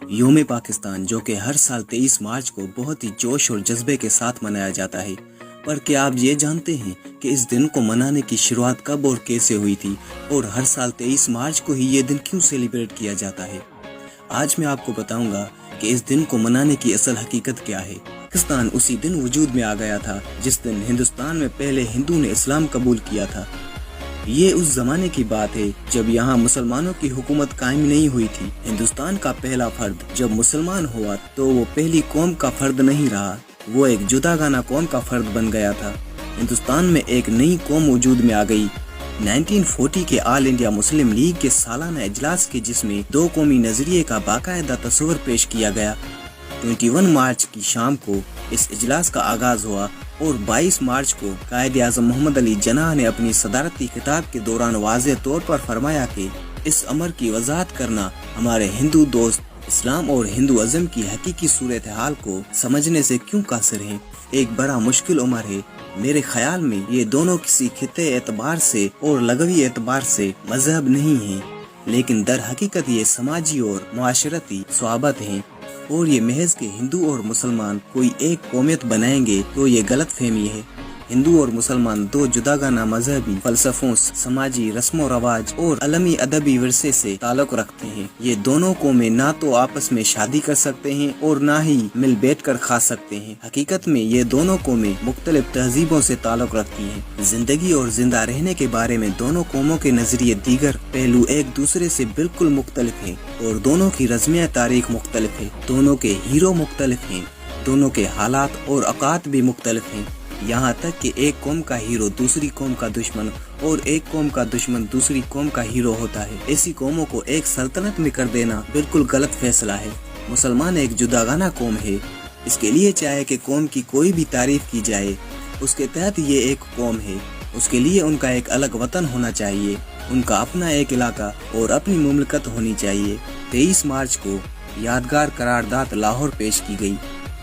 یوم پاکستان جو کہ ہر سال 23 مارچ کو بہت ہی جوش اور جذبے کے ساتھ منایا جاتا ہے، پر کیا آپ یہ جانتے ہیں کہ اس دن کو منانے کی شروعات کب اور کیسے ہوئی تھی، اور ہر سال 23 مارچ کو ہی یہ دن کیوں سیلیبریٹ کیا جاتا ہے؟ آج میں آپ کو بتاؤں گا کہ اس دن کو منانے کی اصل حقیقت کیا ہے۔ پاکستان اسی دن وجود میں آ گیا تھا جس دن ہندوستان میں پہلے ہندو نے اسلام قبول کیا تھا۔ یہ اس زمانے کی بات ہے جب یہاں مسلمانوں کی حکومت قائم نہیں ہوئی تھی۔ ہندوستان کا پہلا فرد جب مسلمان ہوا تو وہ پہلی قوم کا فرد نہیں رہا، وہ ایک جداگانہ قوم کا فرد بن گیا تھا۔ ہندوستان میں ایک نئی قوم وجود میں آ گئی۔ 1940 کے آل انڈیا مسلم لیگ کے سالانہ اجلاس کے جس میں دو قومی نظریے کا باقاعدہ تصور پیش کیا گیا۔ 21 مارچ کی شام کو اس اجلاس کا آغاز ہوا اور 22 مارچ کو قائد اعظم محمد علی جناح نے اپنی صدارتی خطاب کے دوران واضح طور پر فرمایا کہ اس امر کی وضاحت کرنا ہمارے ہندو دوست اسلام اور ہندوازم کی حقیقی صورتحال کو سمجھنے سے کیوں قاصر ہیں۔ ایک بڑا مشکل امر ہے۔ میرے خیال میں یہ دونوں کسی خطے اعتبار سے اور لغوی اعتبار سے مذہب نہیں ہیں، لیکن در حقیقت یہ سماجی اور معاشرتی صحابت ہیں، اور یہ محض کہ ہندو اور مسلمان کوئی ایک قومیت بنائیں گے تو یہ غلط فہمی ہے۔ ہندو اور مسلمان دو جداگانہ مذہبی فلسفوں، سماجی رسم و رواج اور عالمی ادبی ورثے سے تعلق رکھتے ہیں۔ یہ دونوں قومیں نہ تو آپس میں شادی کر سکتے ہیں اور نہ ہی مل بیٹھ کر کھا سکتے ہیں۔ حقیقت میں یہ دونوں قومیں مختلف تہذیبوں سے تعلق رکھتی ہیں۔ زندگی اور زندہ رہنے کے بارے میں دونوں قوموں کے نظریے دیگر پہلو ایک دوسرے سے بالکل مختلف ہیں، اور دونوں کی رزمیہ تاریخ مختلف ہے۔ دونوں کے ہیرو مختلف ہیں، دونوں کے حالات اور اوقات بھی مختلف ہیں، یہاں تک کہ ایک قوم کا ہیرو دوسری قوم کا دشمن اور ایک قوم کا دشمن دوسری قوم کا ہیرو ہوتا ہے۔ ایسی قوموں کو ایک سلطنت میں کر دینا بالکل غلط فیصلہ ہے۔ مسلمان ایک جداگانہ قوم ہے، اس کے لیے چاہے کہ قوم کی کوئی بھی تعریف کی جائے، اس کے تحت یہ ایک قوم ہے۔ اس کے لیے ان کا ایک الگ وطن ہونا چاہیے، ان کا اپنا ایک علاقہ اور اپنی مملکت ہونی چاہیے۔ 23 مارچ کو یادگار قرارداد لاہور پیش کی گئی،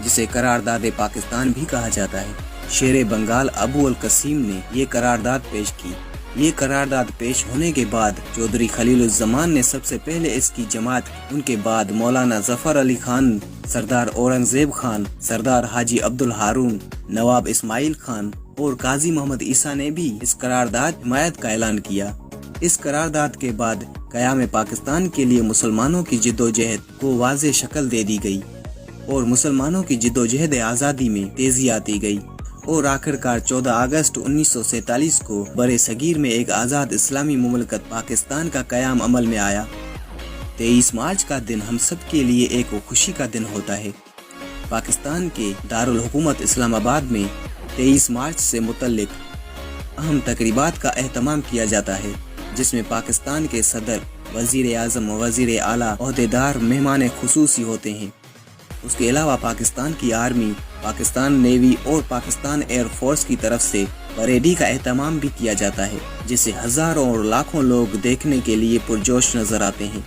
جسے قرارداد پاکستان بھی کہا جاتا ہے۔ شیر بنگال ابو القاسم نے یہ قرارداد پیش کی۔ یہ قرارداد پیش ہونے کے بعد چودھری خلیل الزمان نے سب سے پہلے اس کی جماعت کی۔ ان کے بعد مولانا ظفر علی خان، سردار اورنگزیب خان، سردار حاجی عبدالہارون، نواب اسماعیل خان اور قاضی محمد عیسیٰ نے بھی اس قرارداد حمایت کا اعلان کیا۔ اس قرارداد کے بعد قیام پاکستان کے لیے مسلمانوں کی جدوجہد کو واضح شکل دے دی گئی، اور مسلمانوں کی جدوجہد آزادی میں تیزی آتی گئی، اور آخرکار 14 اگست 1947 کو برے صغیر میں ایک آزاد اسلامی مملکت پاکستان کا قیام عمل میں آیا۔ 23 مارچ کا دن ہم سب کے لیے ایک خوشی کا دن ہوتا ہے۔ پاکستان کے دارالحکومت اسلام آباد میں 23 مارچ سے متعلق اہم تقریبات کا اہتمام کیا جاتا ہے، جس میں پاکستان کے صدر، وزیر اعظم، وزیر اعلیٰ، عہدیدار مہمان خصوصی ہوتے ہیں۔ اس کے علاوہ پاکستان کی آرمی، پاکستان نیوی اور پاکستان ایئر فورس کی طرف سے پریڈی کا اہتمام بھی کیا جاتا ہے، جسے ہزاروں اور لاکھوں لوگ دیکھنے کے لیے پرجوش نظر آتے ہیں۔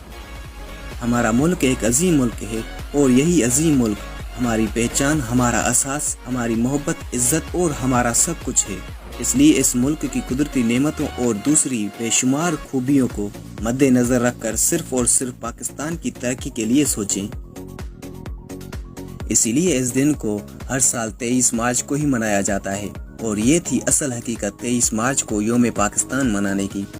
ہمارا ملک ایک عظیم ملک ہے، اور یہی عظیم ملک ہماری پہچان، ہمارا اساس، ہماری محبت، عزت اور ہمارا سب کچھ ہے۔ اس لیے اس ملک کی قدرتی نعمتوں اور دوسری بے شمار خوبیوں کو مد نظر رکھ کر صرف اور صرف پاکستان کی ترقی کے لیے سوچیں۔ اسی لیے اس دن کو ہر سال 23 مارچ کو ہی منایا جاتا ہے، اور یہ تھی اصل حقیقت 23 مارچ کو یوم پاکستان منانے کی۔